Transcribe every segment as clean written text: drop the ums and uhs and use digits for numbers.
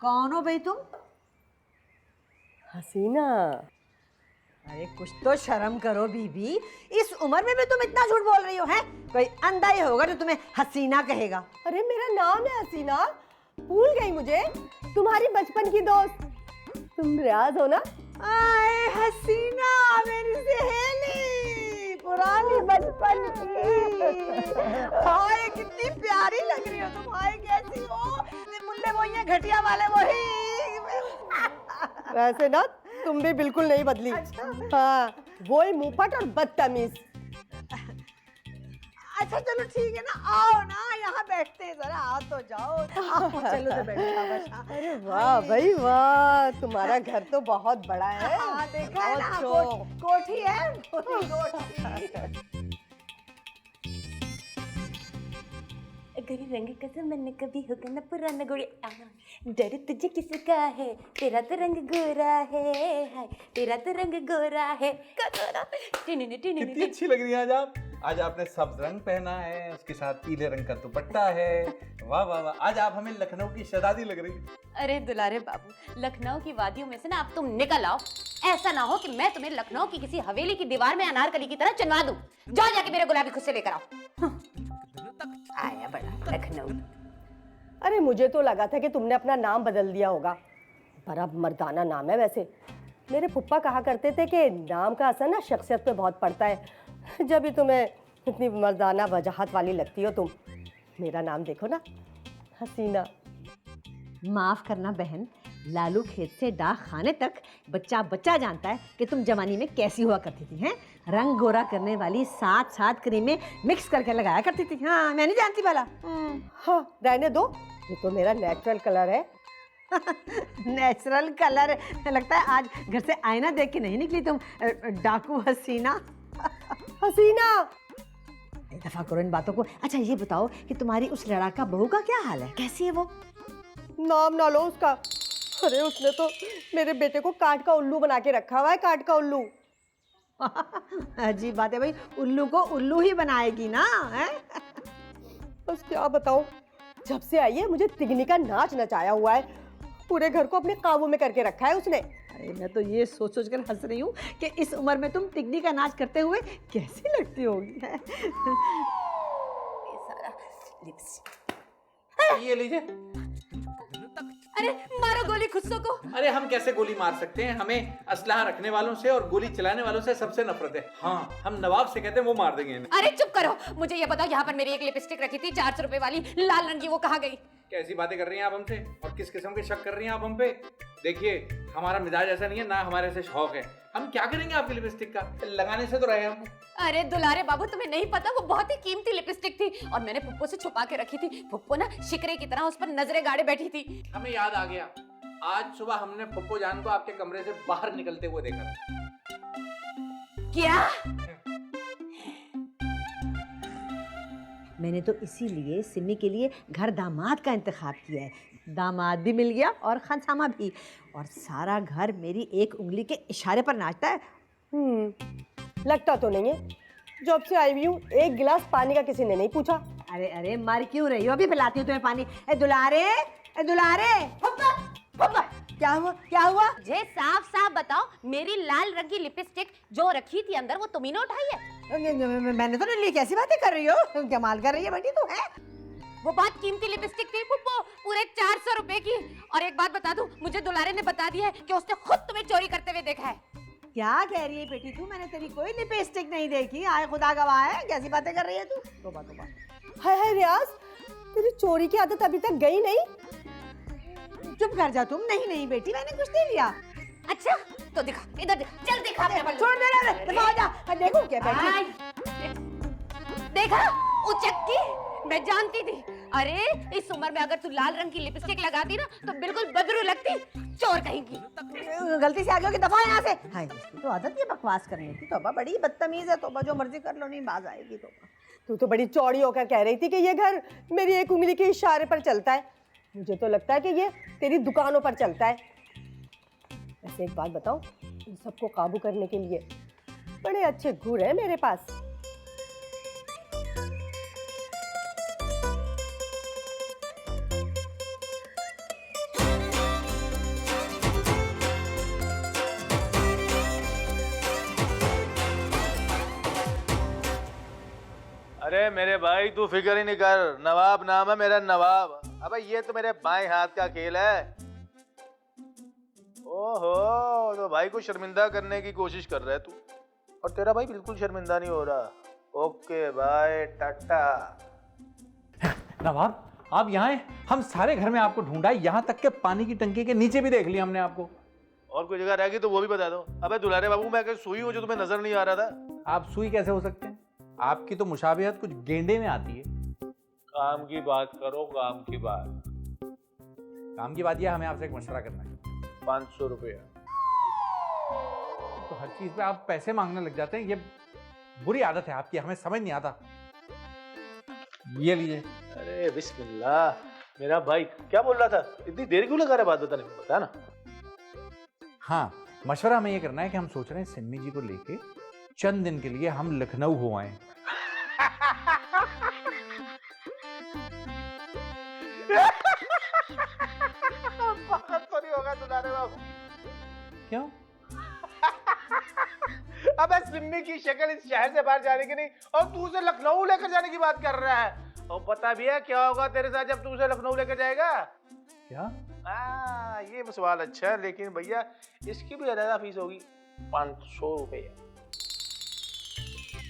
कौन हो भाई तुम? हसीना। अरे कुछ तो शर्म करो बीबी, इस उम्र में भी तुम इतना झूठ बोल रही हो हैं? कोई अंधा ही होगा जो तुम्हें हसीना कहेगा। अरे मेरा नाम है हसीना, भूल गई मुझे? तुम्हारी बचपन की दोस्त, तुम रियाज हो ना? आए हसीना, मेरी सहेली, पुरानी बचपन की। हाय कितनी प्यारी लग रही हो तुम। हाय कैसी हो? मुल्ले वही है, घटिया वाले वही। वैसे ना तुम भी बिल्कुल नहीं बदली। अच्छा। हाँ, वही मुंहफट और बदतमीज। अच्छा चलो ठीक है ना, आओ ना यहाँ बैठते हैं जरा, आ तो जाओ। आओ, चलो तो बैठो बस। अरे वाह भाई वाह, तुम्हारा घर तो बहुत बड़ा है। हाँ देखा है ना, कोठी है, कोठी। अगर रंग का जमाना कभी होगा ना पुराना गोरी, डर तुझे किसका है, तेरा तो रंग गोरा है, हाय तेरा तो रंग गोरा है। कितनी अच्छी लग रही है आज आप। आज आपने सब्ज रंग पहना है, उसके साथ पीले रंग का दुपट्टा है। वाह वाह वाह, आज आप हमें लखनऊ की शहजादी लग रही है। अरे दुलारे बाबू, लखनऊ की वादियों में से ना अब तुम निकल आओ। ऐसा ना हो कि मैं तुम्हें लखनऊ की किसी हवेली की दीवार में अनारकली की तरह चुनवा दूं। जाओ जाके मेरे गुलाबी खुद से लेकर आओ। आया बड़ा लखनऊ। अरे मुझे तो लगा था कि तुमने अपना नाम बदल दिया होगा, बड़ा मर्दाना नाम है वैसे। मेरे फुप्पा कहा करते थे कि नाम का असर ना शख्सियत पे बहुत पड़ता है। जब भी तुम्हें इतनी मर्दाना वजाहत वाली लगती हो तुम। मेरा नाम देखो ना, हसीना। माफ करना बहन, लालू खेत से डाक खाने तक बच्चा बच्चा जानता है कि तुम जवानी में कैसी हुआ करती थी हैं। रंग गोरा करने वाली 7 क्रीमें मिक्स करके लगाया करती थी। हाँ मैं नहीं जानती भला। हाँ रहने दो, ये तो मेरा नेचुरल कलर है। Natural colour? लगता है आज घर से आईना देख के नहीं निकली तुम, डाकू हसीना। हसीना, एक दफा करो इन बातों को। अच्छा ये बताओ कि तुम्हारी उस लड़ाका बहू का क्या हाल है, कैसी है वो? नाम ना लो उसका। अरे उसने तो मेरे बेटे को काट का उल्लू बना के रखा हुआ है, काट का उल्लू। अजीब बात है भाई, उल्लू को उल्लू ही बनाएगी ना है? बस क्या बताऊं, जब से आई है मुझे तिगनी का नाच नचाया हुआ है। पूरे घर को अपने काबू में करके रखा है उसने। अरे मैं तो ये सोच सोच कर हंस रही हूँ कि इस उम्र में तुम तिगनी का नाच करते हुए कैसी लगती होगी। ये सारा लिपस्टिक। ये लीजिए। अरे मारो गोली खुस्सो को। अरे हम कैसे गोली मार सकते हैं, हमें असलहा रखने वालों से और गोली चलाने वालों से सबसे नफरत है। हाँ हम नवाब से कहते हैं, वो मार देंगे इन्हें। अरे चुप करो, मुझे ये बताओ यहाँ पर मेरी एक लिपस्टिक रखी थी 400 रुपए वाली लाल रंग की, वो कहाँ गई? कैसी बातें कर रही हैं आप हमसे, और किस किस्म के शक कर रही हैं आप हम पे? देखिए हमारा मिजाज ऐसा नहीं है, ना हमारे ऐसे शौक है। हम क्या करेंगे आपकी लिपस्टिक का, लगाने से तो रहे हम। अरे दुलारे बाबू, तुम्हें नहीं पता वो बहुत ही कीमती लिपस्टिक थी और मैंने पुप्पो से छुपा के रखी थी। पुप्पो ना शिकरे की तरह उस पर नजरें गाड़े बैठी थी। हमें याद आ गया, आज सुबह हमने पप्पू जान को आपके कमरे से बाहर निकलते हुए देखा। क्या? मैंने तो इसीलिए सिमी के लिए घर दामाद का इंतखाब किया है। दामाद भी मिल गया और खानसामा भी, और सारा घर मेरी एक उंगली के इशारे पर नाचता है। लगता तो नहीं है, जब से आई हुई हूँ एक गिलास पानी का किसी ने नहीं पूछा। अरे अरे मर क्यों रही हो, अभी पिलाती हूँ तुम्हें पानी। ए दुलारे, ए दुलारे। पुप्पा, पुप्पा। क्या हुआ, क्या हुआ? मुझे साफ साफ बताओ, मेरी लाल रंग की लिपस्टिक जो रखी थी अंदर, वो तुम्ही ने उठाई है? मैंने तो नहीं ली। कैसी बातें कर रही हो, कमाल कर रही है बेटी तू है। वो बहुत कीमती लिपस्टिक थी पुप्पो, पूरे 400 रुपए की। और एक बात बता दूं, मुझे दुलारे ने बता दिया है कि उसने खुद तुम्हें चोरी करते हुए देखा है। क्या कह रही है बेटी तू? मैंने तेरी कोई लिपस्टिक नहीं देखी। आए खुदा गवाह है, कैसी बातें कर रही है तू? तौबा तौबा। हाय हाय रियाज, तेरी चोरी की आदत अभी तक गई नहीं? चुप कर जा तुम। नहीं नहीं बेटी, मैंने कुछ नहीं लिया। अच्छा तो दिखा, इधर दिखा, चल दिखा अपने बल्लू। छोड़ दे रे, दबा जा। देखो क्या बैठी। देखा उचक्की, मैं जानती थी। अरे इस उम्र में अगर तू लाल रंग की लिपस्टिक लगाती ना तो बिल्कुल बदरू लगती, चोर कहेंगी। गलती से आ गया कि दफा यहाँ से। हाय इसकी तो आदत है बकवास करने की। तौबा, बड़ी बदतमीज है। तौबा, जो मर्जी कर लो, नहीं बाज आएगी। तौबा, तू तो बड़ी चौड़ी होकर कह रही थी कि ये घर मेरी एक उंगली के इशारे पर चलता है। मुझे तो लगता है कि ये तेरी दुकानों पर चलता है। वैसे एक बात बताऊं, इन सबको काबू करने के लिए बड़े अच्छे गुर हैं मेरे पास। अरे मेरे भाई तू फिक्र ही नहीं कर, नवाब नाम है मेरा, नवाब। अबे ये तो मेरे बाएं हाथ का खेल है। ओहो, तो भाई को शर्मिंदा करने की कोशिश कर रहा है तू, और तेरा भाई बिल्कुल शर्मिंदा नहीं हो रहा। Okay bye, Tata. नवाब आप यहाँ हैं? हम सारे घर में आपको ढूंढा, यहाँ तक के पानी की टंकी के नीचे भी देख लिया हमने आपको। और कोई जगह रह गई तो वो भी बता दो। अबे दुलारे बाबू, मैं कहीं सुई हूँ जो तुम्हें नजर नहीं आ रहा था? आप सुई कैसे हो सकते हैं? आपकी तो मुशाबिहत कुछ गेंडे में आती है। काम की बात करो, काम की बात। काम की बात यह, हमें आपसे एक मशवरा करना है। 500 रुपया। तो हर चीज पे आप पैसे मांगने लग जाते हैं, ये बुरी आदत है आपकी, हमें समझ नहीं आता। ये लीजिए। अरे बिस्मिल्लाह, मेरा भाई क्या बोल रहा था? इतनी देर क्यों लगा रहा बात बताने में, बता ना। हाँ, मशवरा हमें ये करना है कि हम सोच रहे हैं सिम्मी जी को लेके चंद दिन के लिए हम लखनऊ हो आए। तो नहीं होगा दुलारे बाबू। क्यों? अबे सिम्मी की शक्ल इस शहर से बाहर जाने की नहीं, और तू उसे लखनऊ लेकर जाने की बात कर रहा है। और पता भी है क्या होगा तेरे साथ जब तू उसे लखनऊ लेकर जाएगा? क्या? ये सवाल अच्छा है, लेकिन भैया इसकी भी ज्यादा फीस होगी, 500 रुपये।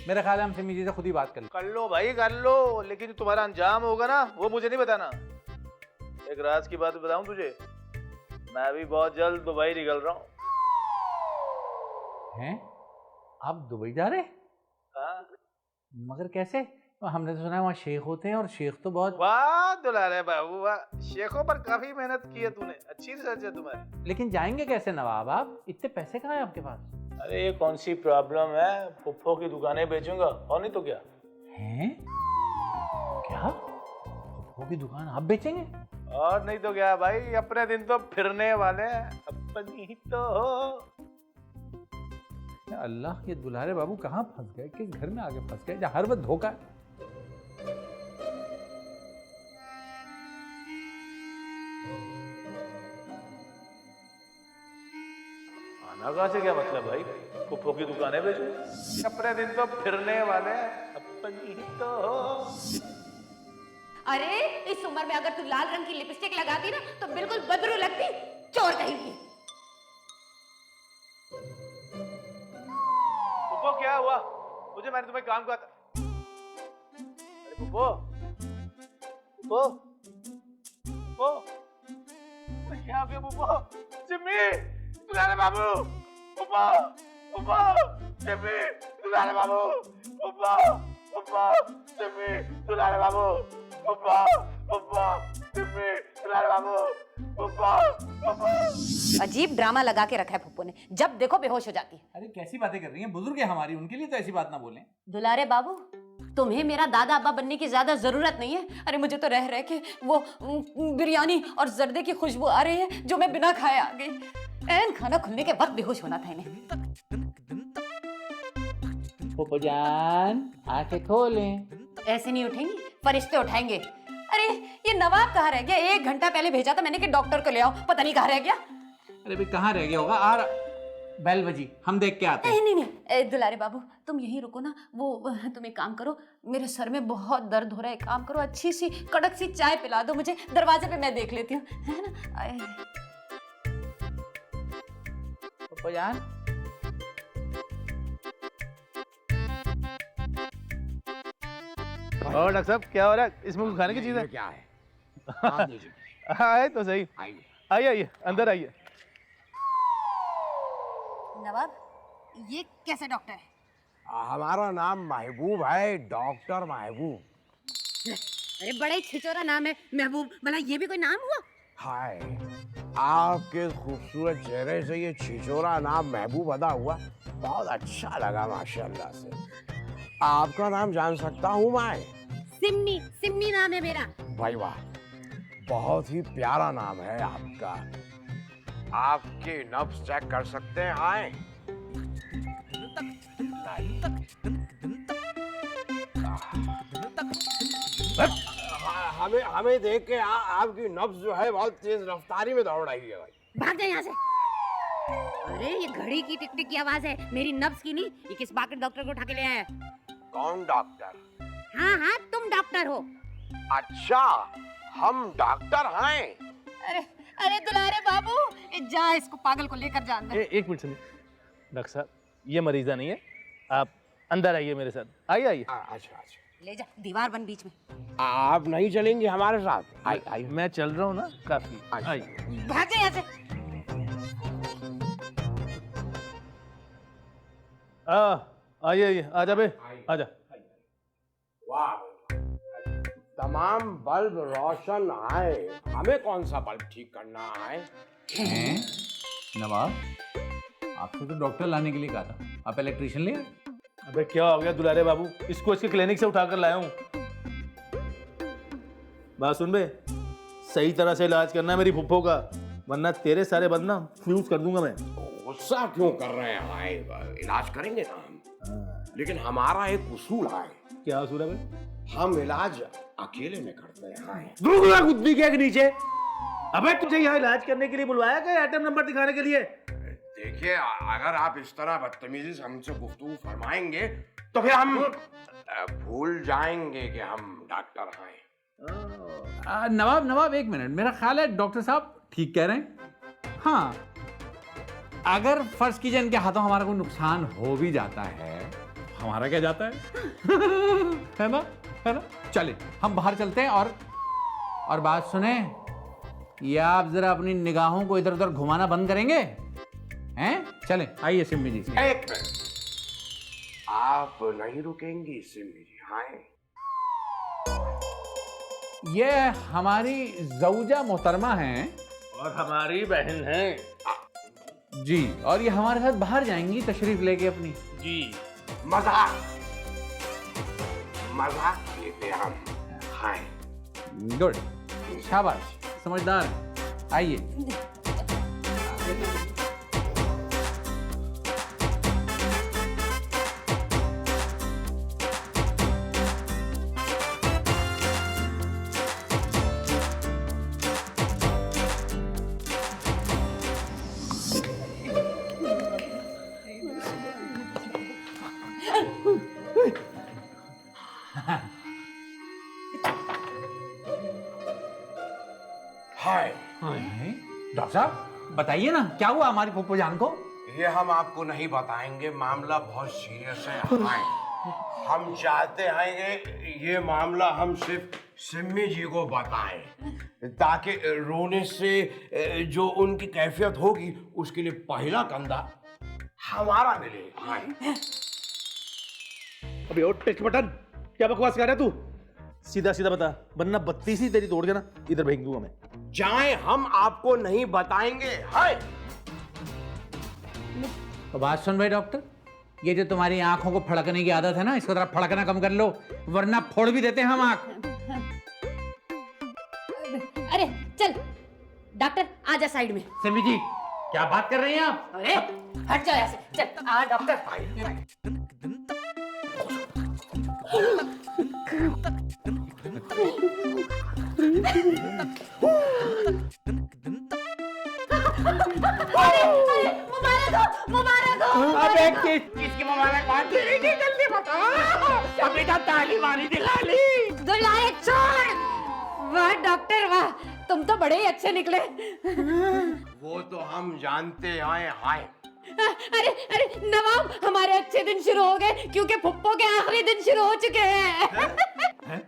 मेरा ख्याल है हम सिम्मी जी से खुद ही बात कर लो भाई, कर लो, लेकिन जो तुम्हारा अंजाम होगा ना वो मुझे नहीं बताना। एक राज की बात बताऊं तुझे, मैं भी बहुत जल्द दुबई निकल रहा हूँ। हैं? आप दुबई जा रहे? हाँ? मगर कैसे? हमने तो सुना है वहाँ शेख होते हैं, और शेख तो बहुत। वाह दुलारे बाबू वाह, शेखों पर काफी मेहनत की है तूने, अच्छी रिसर्च है तुम्हारी। लेकिन जाएंगे कैसे नवाब आप? इतने पैसे कहाँ हैं आपके पास? अरे ये कौन सी प्रॉब्लम है, पुप्पो की दुकानें बेचूंगा, और नहीं तो क्या। हैं? क्या? पुप्पो की दुकान आप बेचेंगे? और नहीं तो क्या भाई, अपने दिन तो फिरने वाले हैं, अपनी तो हो। अल्लाह, ये दुलारे बाबू कहाँ फंस गए, किस घर में आगे फंस गए जहाँ हर वक्त धोखा है। आना कहाँ से क्या मतलब भाई, पुप्पो की दुकानें बेचूं, अपने दिन तो फिरने वाले हैं, अपनी तो हो। अरे इस उम्र में अगर तू लाल रंग की लिपस्टिक लगाती ना तो बिल्कुल बदरू लगती, चोर कहेगी। पुप्पो क्या हुआ? मुझे, मैंने तुम्हें काम कहा था। अरे पुप्पो, पुप्पो, पुप्पो, क्या हो गया पुप्पो? सिम्मी, दुलारे बाबू, पुप्पो, पुप्पो, सिम्मी, दुलारे बाबू, पुप्पो, पुप्पो, सिम्मी, दुलारे बाबू, पुप्पो, पुप्पो, सिम्मी, दुलारे बाबू, पुप्पो, पुप्पो। अजीब ड्रामा लगा के रखा है पुप्पो ने, जब देखो बेहोश हो जाती है। अरे कैसी बातें कर रही हैं, बुजुर्ग है हमारी, उनके लिए तो ऐसी बात ना बोलें। दुलारे बाबू, तुम्हें मेरा दादा अब्बा बनने की ज्यादा जरूरत नहीं है। अरे मुझे तो रह रह के वो बिरयानी और जर्दे की खुशबू आ रही है जो मैं बिना खाए आ गई। ऐन खाना खुलने के वक्त बेहोश होना था इन्हें। पुप्पो जान, आंखें खोलें। ऐसे नहीं उठेंगी, फरिश्ते उठाएंगे। अरे ये नवाब कहाँ रह गया? 1 घंटा पहले भेजा था मैंने कि डॉक्टर को ले आओ, पता नहीं कहाँ रह गया। अरे भाई कहाँ रह गया होगा, बेल बजी, हम देख के आते हैं। नहीं, दुलारे बाबू तुम यहीं रुको ना। वो तुम एक काम करो, मेरे सर में बहुत दर्द हो रहा है, एक काम करो, अच्छी सी कड़क सी चाय पिला दो मुझे, दरवाजे पे मैं देख लेती हूँ, है ना। पुप्पो जान, और डॉक्टर साहब क्या हो रहा है? इसमें कुछ खाने की चीज है? क्या है? आए तो सही, आइए। आइए आइए, अंदर आइए। नवाब, ये कैसा डॉक्टर है? हमारा नाम महबूब है, डॉक्टर महबूब। अरे बड़ा ही छिचोरा नाम है महबूब, भला ये भी कोई नाम हुआ? हाय, आपके खूबसूरत चेहरे से ये छिचोरा नाम महबूब अदा हुआ, बहुत अच्छा लगा माशाल्लाह से। आपका नाम जान सकता हूँ मैं? सिम्मी, सिम्मी नाम है मेरा। भाई वाह, बहुत ही प्यारा नाम है आपका। आपकी नब्ज चेक कर सकते हैं? आए। हमें देख के आपकी नब्ज जो है बहुत तेज रफ्तारी में दौड़ रही है भाई। भाग जाए यहाँ से। अरे ये घड़ी की टिक टिक की आवाज है, मेरी नब्ज की नहीं। ये किस बात के डॉक्टर को उठा के ले आया है? कौन डॉक्टर? हाँ हाँ, तुम डॉक्टर हो। अच्छा, हम डॉक्टर हैं। अरे अरे दुलारे बाबू, जा इसको पागल को लेकर जा अंदर। एक मिनट सुनिए डॉक्टर साहब, ये मरीजा नहीं है, आप अंदर आइए मेरे साथ। आइए आइए। अच्छा अच्छा, ले जा, दीवार बन बीच में। आप नहीं चलेंगे हमारे साथ? आइए। मैं चल रहा हूँ ना, काफी। अच्छा। आइए। भाग जा यहाँ से। आइए आइए, आजा बे, आजा। वाह, तमाम बल्ब रोशन आए, हमें कौन सा बल्ब ठीक करना है? नवाब, आपसे तो डॉक्टर लाने के लिए कहा था, आप इलेक्ट्रिशियन ले आए? अबे क्या हो गया दुलारे बाबू, इसको इसके क्लिनिक से उठाकर लाया हूँ। बात सुन बे, सही तरह से इलाज करना है मेरी फुफ्फो का, वरना तेरे सारे बंद ना फ्यूज कर दूंगा मैं। गुस्सा क्यों कर रहे हैं? हाय, इलाज करेंगे ना हम, लेकिन हमारा एक उसूल है। क्या उसूल है बे? हम इलाज अकेले में करते हैं। हाय। दूसरा कुत्ती के नीचे। अबे तुझे यहाँ इलाज करने के लिए बुलवाया क्या, आइटम नंबर दिखाने के लिए? देखिए, अगर आप इस तरह बदतमीजी से हमसे गुफ्तगू फरमाएंगे तो फिर हम भूल जाएंगे कि हम डॉक्टर हैं। नवाब एक मिनट, मेरा ख्याल है डॉक्टर साहब ठीक कह रहे हैं। हाँ, अगर फर्ज कीजिए इनके हाथों हमारा कोई नुकसान हो भी जाता है, हमारा क्या जाता है? है ना, है ना? चले हम बाहर चलते हैं। और बात सुने, ये आप जरा अपनी निगाहों को इधर उधर घुमाना बंद करेंगे हैं? चले, आइए सिम्मी जी। एक मिनट, आप नहीं रुकेंगी सिम्मी जी? हाय। ये हमारी जौजा मोहतरमा हैं और हमारी बहन है जी, और ये हमारे साथ बाहर जाएंगी तशरीफ लेके अपनी। जी। मजाक लेते हम। हाय। गुड, शाबाश, समझदार। आइए। हाय। डॉक्टर साहब बताइए ना, क्या हुआ हमारी फूफो जान को? ये हम आपको नहीं बताएंगे, मामला बहुत सीरियस है। हाय। हम चाहते हैं कि ये मामला हम सिर्फ सिम्मी जी को बताएं, ताकि रोने से जो उनकी कैफियत होगी उसके लिए पहला कंधा हमारा मिले। हाय। अबे ओ टेस्ट बटन, क्या बकवास कर रहा है तू? सीधा सीधा बता, वरना बत्ती सी तेरी तोड़ के ना इधर भेज दूंगा मैं। जाएं, हम आपको नहीं बताएंगे। हाय। तो बात सुन भाई डॉक्टर, ये जो तुम्हारी आंखों को फड़कने की आदत है ना, इसको जरा फड़कना कम कर लो, वरना फोड़ भी देते हैं हम आंख। अरे चल डॉक्टर, आजा साइड में। सिम्मी जी, क्या बात कर रही हैं आप? अरे हट जाओ यहाँ से, चल आ डॉक्टर। मुबारक हो। अबे किसकी मुबारकबाद दे रही थी? जल्दी बता। अब बेटा ताली मारी दिला ली। दुलारे छोड़। वाह डॉक्टर वाह, तुम तो बड़े ही अच्छे निकले। वो तो हम जानते हैं। हाय। अरे अरे नवाब, हमारे अच्छे दिन शुरू हो गए, क्योंकि फुप्पो के आखिरी दिन शुरू हो चुके हैं।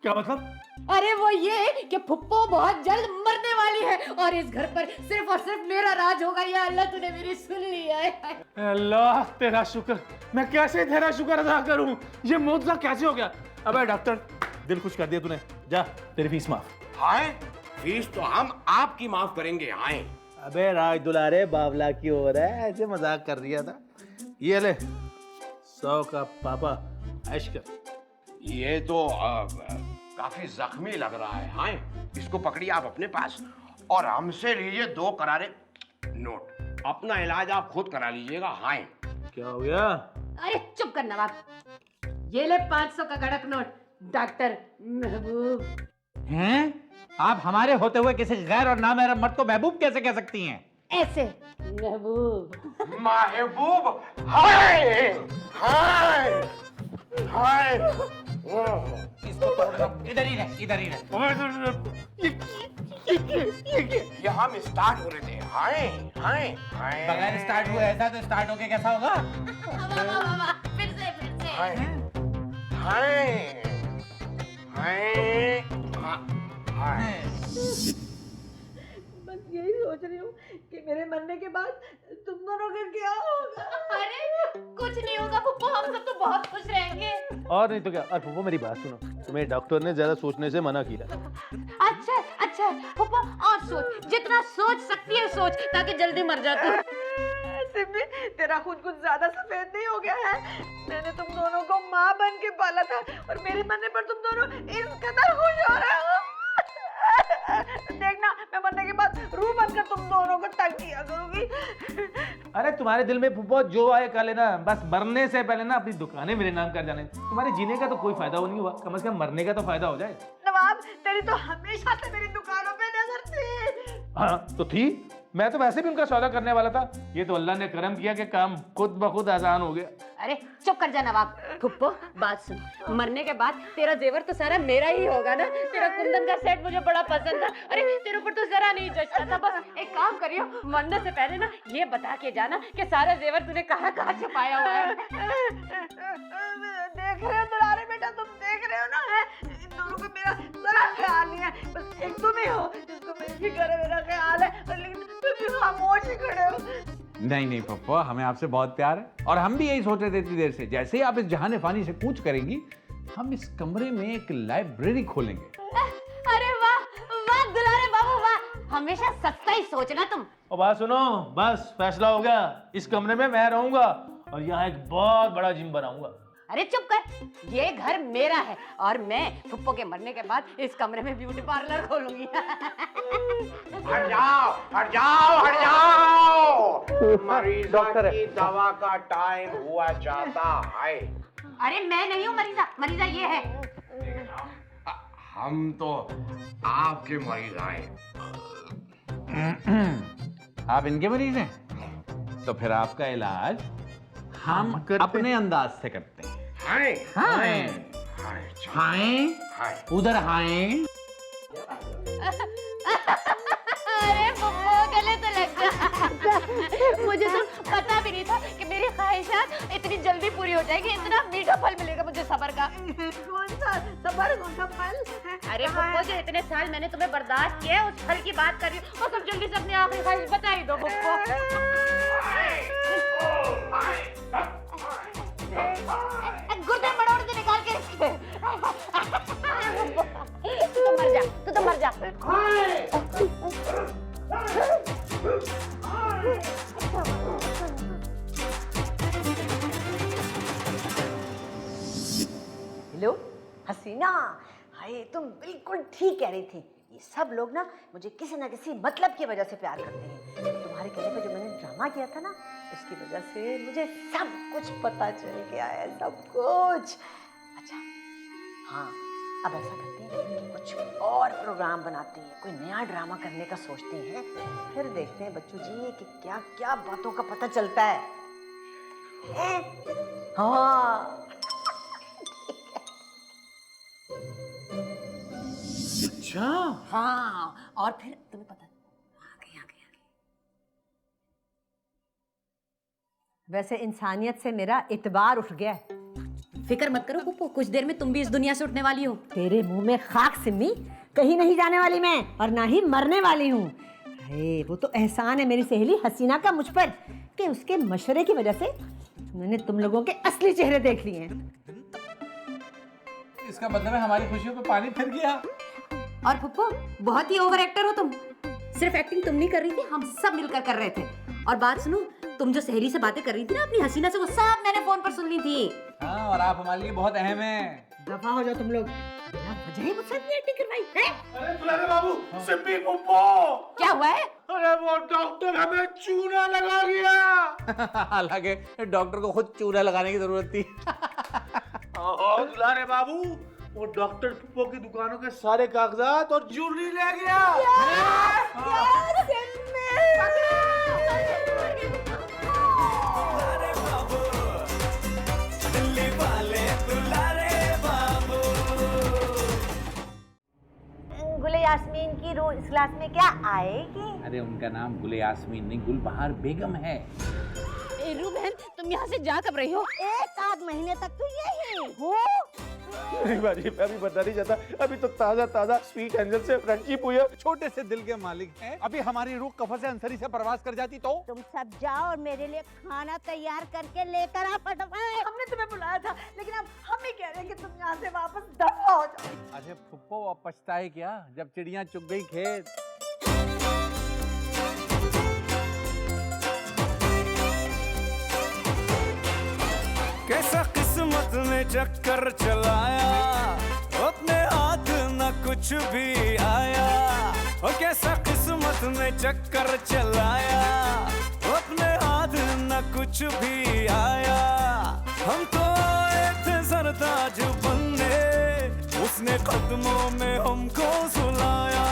क्या मतलब? अरे वो ये कि फुप्पो बहुत जल्द मरने वाली है, और इस घर पर सिर्फ और सिर्फ मेरा राज होगा। या अल्लाह, तूने मेरी सुन ली है। अल्लाह तेरा शुक्र, मैं कैसे तेरा शुक्र अदा करूं? ये मौजूदा कैसे हो गया? अबे डॉक्टर, दिल खुश कर दिया तूने, जा तेरी फीस माफ। हाय। फीस तो हम आपकी माफ करेंगे। हाय। अबे राज दुलारे बावला की हो रहा है, ऐसे मजाक कर दिया था। ये ले 100 का पापा, ऐश कर। ये तो काफी जख्मी लग रहा है। हाय। इसको पकड़िए आप अपने पास, और हमसे लीजिए 2 करारे नोट। अपना इलाज आप खुद करा लीजिएगा। हाय। क्या हो गया? अरे चुप कर नवाब, ये ले 500 का कड़क नोट। डॉक्टर महबूब। हैं? आप हमारे होते हुए किसी गैर और नामहरम मर्द को महबूब कैसे कह सकती हैं? ऐसे महबूब। महबूब। हाय। हाय। हाय। इसको पकड़ो, इधर ही रह, इधर ही रह। ये हम स्टार्ट हो रहे थे। हाय हाय हाय बगैर स्टार्ट हुए ऐसा तो स्टार्ट होके कैसा होगा? फिर से हाय हाय हाय हाय। बस यही सोच रही हूँ कि मेरे मरने के बाद तुम दोनों का क्या होगा। अरे कुछ नहीं होगा पप्पू, हम सब तो बहुत खुश रहेंगे। और नहीं तो क्या। और पप्पू मेरी बात सुनो, तुम्हें डॉक्टर ने ज्यादा सोचने से मना किया। अच्छा अच्छा पप्पू, और सोच, जितना सोच सकती है सोच, ताकि जल्दी मर जा तू। सिम्मी, तेरा खून कुछ ज्यादा सफेद नहीं हो गया है? मैंने तुम दोनों को माँ बन के पाला था और मेरे मरने पर तुम दोनों इस कदर खुश हो रहे हो। देखना, मैं मरने के बाद रूह बनकर तुम दोनों को तंग किया करूंगी। अरे तुम्हारे दिल में फुप्पो जो आए कर लेना, बस मरने से पहले ना अपनी दुकानें मेरे नाम कर जाने। तुम्हारे जीने का तो कोई फायदा नहीं हुआ, कम से कम मरने का तो फायदा हो जाए। नवाब, तेरी तो हमेशा से मेरी दुकानों पे नजर थी। हाँ तो थी, मैं तो वैसे भी उनका सौदा करने वाला था। ये तो अल्लाह ने करम किया कि काम खुद ब खुद आसान हो गया। अरे चुप कर जा नवाब। फुप्पो बात सुन, मरने के बाद तेरा जेवर तो सारा मेरा ही होगा ना। तेरा कुंदन का सेट मुझे बड़ा पसंद था। अरे तेरे ऊपर तो जरा नहीं जचता था। बस एक काम करियो, मरने से पहले ना ये बता के जाना कि सारा जेवर तूने कहाँ कहाँ छुपाया हुआ है। देख रहे हो दुलारे बेटा, तुम देख रहे हो ना, है? इन दोनों को मेरा जरा ख्याल नहीं है। बस एक तुम ही हो जिसको मेरी फिक्र है, मेरा ख्याल है, और लेकिन तुम भी खामोश ही खड़े हो। नहीं नहीं पप्पू, हमें आपसे बहुत प्यार है और हम भी यही सोच रहे थे इतनी देर से। जैसे ही आप इस जहान फानी से कूच करेंगी, हम इस कमरे में एक लाइब्रेरी खोलेंगे। अरे वाह वाह दुलारे बाबू वाह, हमेशा सस्ता ही सोचना तुम। और बात सुनो, बस फैसला हो गया। इस कमरे में मैं रहूंगा और यहाँ एक बहुत बड़ा जिम बनाऊंगा। अरे चुप कर, ये घर मेरा है और मैं फुप्पो के मरने के बाद इस कमरे में ब्यूटी पार्लर खोलूंगी। हट जाओ हट जाओ हट जाओ। मरीजा की दवा का टाइम हुआ जाता है। अरे मैं नहीं हूँ मरीजा, मरीजा ये है। हम तो आपके मरीज आए। आप इनके मरीज हैं, तो फिर आपका इलाज हम अपने अंदाज से करते हैं। हाय हाय हाय हाय हाय। उधर हाय। अरे फुप्पो गले तो लग गया। मुझे तो पता भी नहीं था कि मेरी ख्वाहिशात इतनी जल्दी पूरी हो जाएगी। इतना मीठा फल मिलेगा मुझे सबर का। कौन सा सबर, कौन सा फल? अरे फुप्पो, जो इतने साल मैंने तुम्हें बर्दाश्त किया है, उस फल की बात कर रही हूँ। वो सब जल्दी से अपनी आखिरी ख्वाहिश बता ही दो फुप्पो। गुर्दे मरोड़ के निकाल के रखे। तू तो मर जा, तू तो मर जा। हेलो हसीना, हाय तुम बिल्कुल ठीक कह रही थी। ये सब लोग ना मुझे किसी ना किसी मतलब की वजह से प्यार करते हैं। तुम्हारे कहने पे जो मैंने ड्रामा किया था ना, उसकी वजह से मुझे सब कुछ पता चल गया है, सब कुछ। अच्छा हाँ, अब ऐसा करते हैं कि कुछ और प्रोग्राम बनाते हैं, कोई नया ड्रामा करने का सोचते हैं, फिर देखते हैं बच्चों जी कि क्या क्या बातों का पता चलता है। हाँ अच्छा, हाँ, और फिर तुम्हें पता आ गई। वैसे इंसानियत से मेरा इतबार उठ गया है। फिक्र मत करो पुप्पो, कुछ देर में तुम भी इस दुनिया से उठने वाली हो। तेरे मुंह में खाक सिम्मी, कहीं नहीं जाने वाली मैं और ना ही मरने वाली हूँ। अरे वो तो एहसान है मेरी सहेली हसीना का मुझ पर कि उसके मशवरे की वजह से मैंने तुम लोगों के असली चेहरे देख लिए हैं। इसका मतलब है हमारी खुशियों पे पानी फिर गया। और पुप्पो, बहुत ही ओवर एक्टर हो तुम। सिर्फ एक्टिंग तुम नहीं कर रही थी, हम सब मिलकर कर रहे थे। और बात सुनो, तुम जो सहेली से बातें कर रही थी ना अपनी हसीना से, वो सब मैंने फोन पर सुन ली थी। हाँ, और आप हमारे लिए बहुत अहम हैं। दफा हो जाओ तुम लोग, बिना वजह ही मुझसे एक्टिंग करवाई है। अरे दुलारे बाबू, सिम्मी पुप्पो, क्या हुआ है? अरे वो डॉक्टर हमें चूना लगा गया। हालांकि डॉक्टर को खुद चूना लगाने की जरूरत थी। ओहो दुलारे बाबू, वो डॉक्टर पुप्पो की दुकानों के सारे कागजात और ज्वेलरी ले गया। दुलारे बाबू आएगी। अरे उनका नाम गुल यास्मीन नहीं, गुलबहार बेगम है। रू बहन, तुम यहाँ से जा कब रही हो? एक आध महीने तक तो यही हो। मैं अभी बनना नहीं चाहता, अभी तो ताजा ताजा स्वीट एंजल से फ्रेंडशिप हुई है। छोटे से दिल के मालिक हैं। अभी हमारी रूह कफर से अंसरी से प्रवास कर जाती तो? तुम सब जाओ और मेरे लिए खाना तैयार करके लेकर आ फटाफट। हमने तुम्हें बुलाया था, लेकिन अब हम ही कह रहे हैं कि तुम यहाँ से वापस दफा हो जाओ। अरे फुप्पो अब पछताए क्या, जब चिड़िया चुग गई खेत। कैसा किस्मत ने चक्कर चलाया, अपने हाथ न कुछ भी आया। और कैसा किस्मत ने चक्कर चलाया, अपने हाथ न कुछ भी आया। हम तो आए थे सरताज बनने, उसने कदमों में हमको सुलाया।